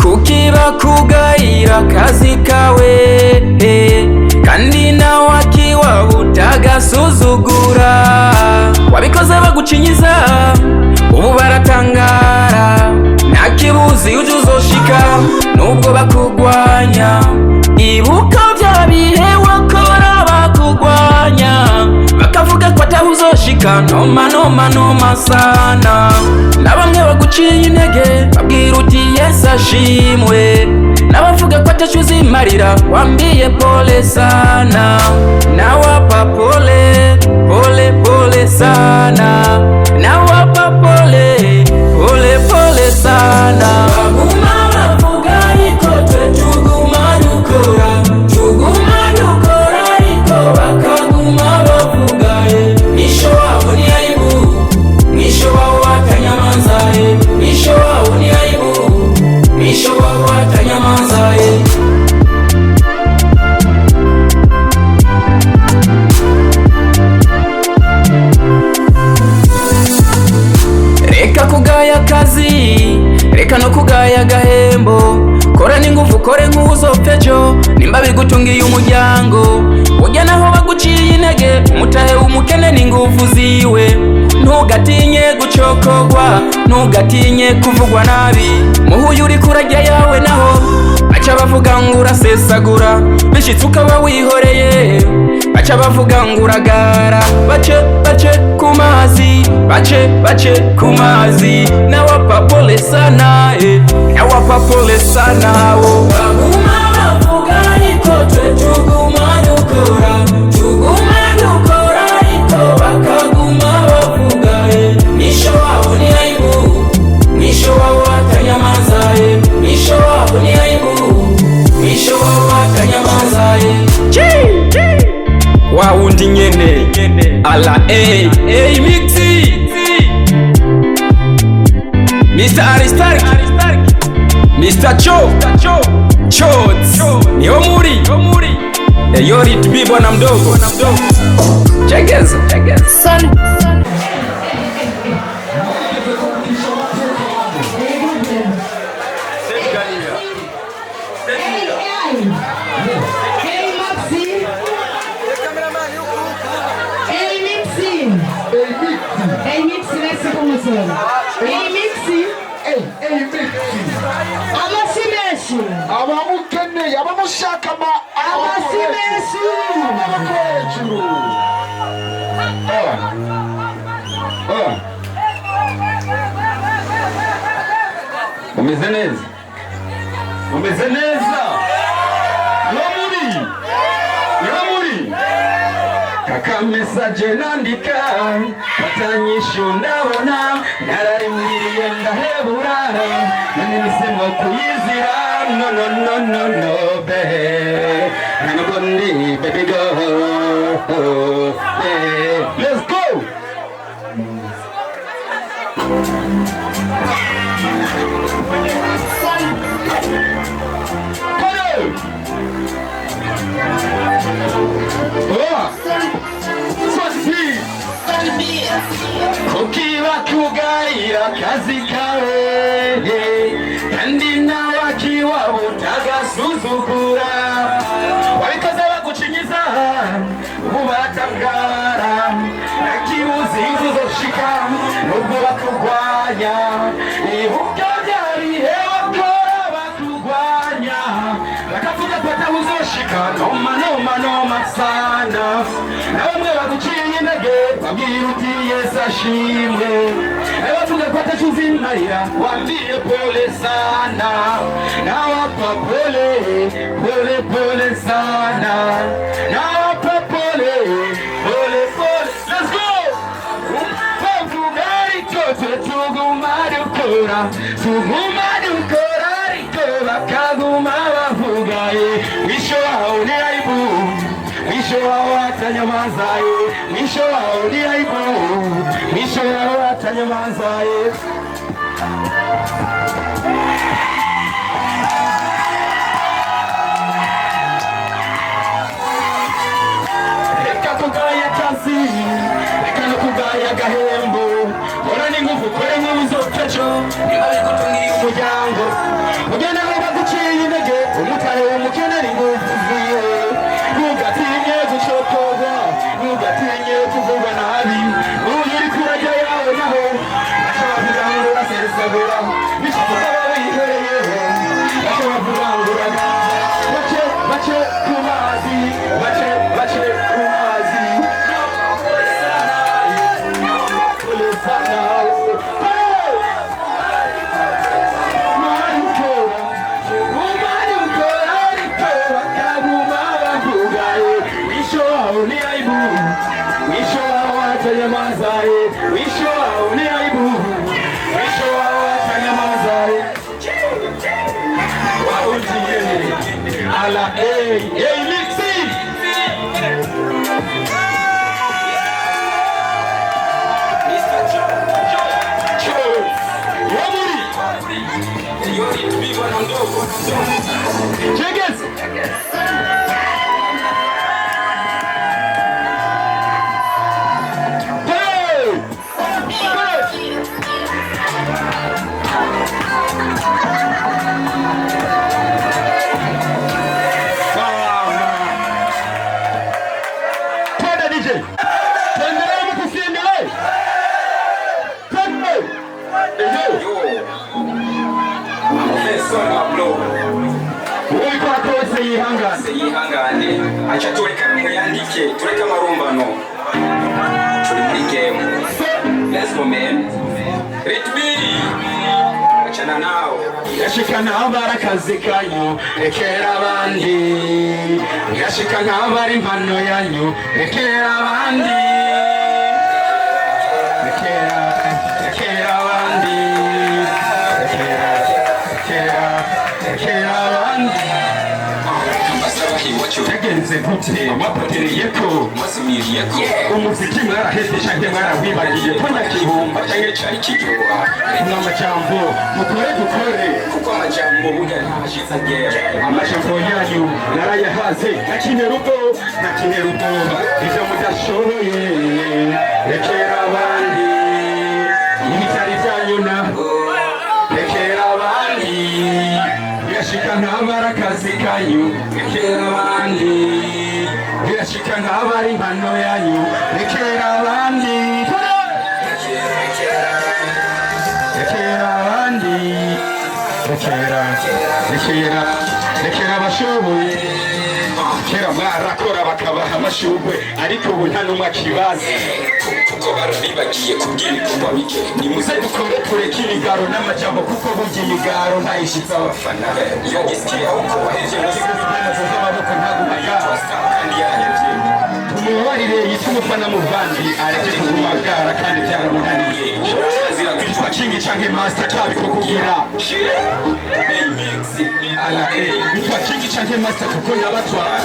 Kukiba kugayira kazi kawe kandi nawe akiwa utagasuzugura wabikoze bagucinyiza ubu baratangara nakibuzi uje uzoshika nubwo bakugwanya ibuka bya bihe wakora bakugwanya bakavuga ko atahuzoshika noma sana na bamwe baguciye intege babwira uti Yesu ashimwe nabavuga ko atashuzi marira wambiye pole sana nawapa pole sana nawapa pole sana baguma bavuga iko twe tuguma dukora iko bakaguma bavuga nisho wabo ni aibu nisho wabo watanyamaza nisho wabo ni aibu nisho wabo watanyamaza reka kugaya kazi reka no kugaya gahembo kora n'ingufu kore nk'uzopfejo nimba bigutungiye umuryango ujya naho baguciye intege umutahe umukene n'ingufu ziwe ntugatinye gucokogwa ntugatinye kuvugwa nabi muhuye uri kurajya yawe naho baca bavuga ngo urasesagura bishitse ukaba wihoreye baca bavuga ngo uragara bace ku mazi nawapa pole sana nawapa pole sana baguma bavuga iko twe tuguma dukora iko bakaguma bavuga nisho wabo ni aibu nisho wabo watanyamaza nisho wabo ni aibu nisho wabo watanyamaza wa wundi nyene ala mixi Mr. Aristark Mr. Chots niyo muri yori tubi bwana mdogo chegeza amasimeshi abamukene abamushaka amasimeshi umeze neza Yomuri kaka message nandika patanyisho ndabona nararimwiriye ndahebura nani nisemo kuyizira no baby nanagondi baby go let's go kukiba kugayira kazi kawe kandi nawe akiwa utagasuzugura wabikoze bagucinyiza ubu baratangara nakibuzi uzoshika nubwo bakugwanya ibuka byarihe wakora bakugwanya bakavuga ko atahuzoshika noma sana na bamwe baguciye intege babwira uti Yesu ashimwe nabavuga ko atashuzi marira wambiye pole sana nawapa pole sana nawapa pole let's go tuguma dukora iko bakaguma bavuga wisho wao ni aibu mwisho wao watanyamaza mwisho wao ni aibu mwisho wao watanyamaza kugaya kazi, reka no kugaya gahembo. Ora n'ingufu kore nk'uzopejo, niba bigutungiye umuryango. Ugenda aho baguciye intege, umutare w'umukene ari ngufu ziwe. Ntugatinye gucokorwa, ntugatinye kuvugwa nabi. Uri kurajya yawe naho, ashobora kugangura sesagura, bishoboka baba wihereyeho, ashobora kugangura bace ku mazi, bace ku mazi. Ala Lixi yihangane acha tureka muyandike tureka marumbano turi muri game. Let's go man. Ritbiri achana nao yashikana abarakazi kanyu rekera abandi, yashikana abari impano yanyu rekera abandi, rekera abandi, rekera abandi. Tegenze gute mwapotereyeko mwasimiliyeko umuziki mwaraheze canke mwarawibariye ko nyakibumba canke cari kiryoha n'amajambo mukore kuko amajambo burya ntashize agera. amajambo yanyu narayahaze ntakinera ubwoba ivyo mudashoboye rekera abandi ibitari vyanyu naho rekera abandi. Birashika nk'abari akazi kanyu rekera abandi, birashika nk'abari impano yanyu rekera abandi, rekera abandi, rekera abashoboye. Kera mwarakora bakabaha amashurwe ariko ubu nta n'umwe akibaza kuko barabibagiye kubwira ibikorwa bike. Nimuze dukore tureke imigaro n'amajambo kuko burya imigaro ntayishitse abafana. Iyo gisikiye uko wahevye amaboko ntagumaga kandi yarahevye. Tumubarire yitwa umufana muvandi areke kugumagara kandi byaramunaniye. Kwitwa kingi canke master kabiko kugira yitwa kingi canke master kuko ndabatwara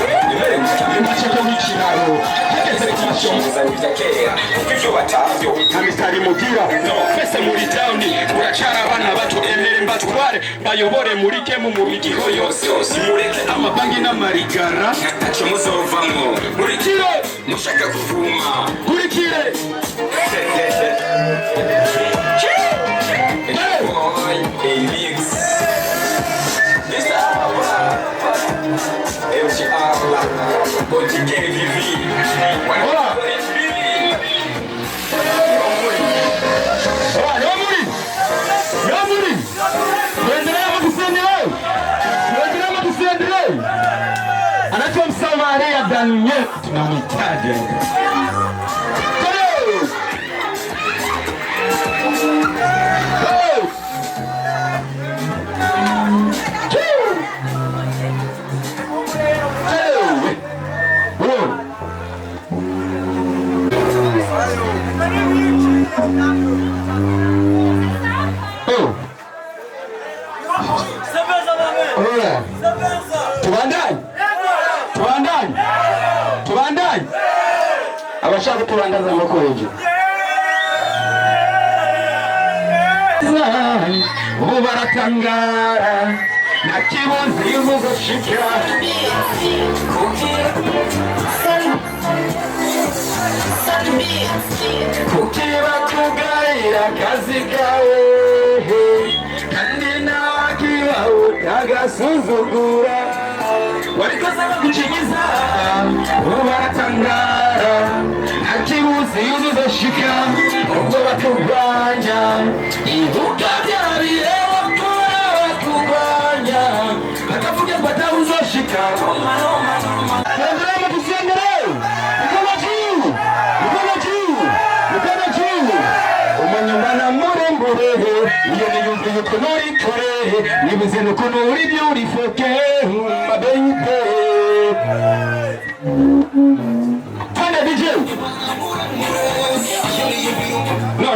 imaceko nk'ikiraro hageze ku mashoza kuko ivyo batavyo nta mitari mugira twese muri town uracara abana bato emere mbatware bayobore muri gemu mu migiho yose mureke amabangi n'amarigara ntaco muzovamwo kurikire mushaka kuvuma kurikire anaitwa Msamaria Daniel tunamhitaji. Tubandanye abashaka tubandaza amako hejuru. Ubu baratangara nta kibuzi y'umugoshika kukiba kugaira kazi kawe kandi nakiba utagasuzugura walikosa bagucinyiza ubaratangara ntakibuzi uzoshika ubwo baturwanya ibuka byabireba kora baturwanya bakavuga ngo atabuzoshika iyo niyumva yuko nuri kure nibuze nuko nuri beautiful girl my baby twende DJ no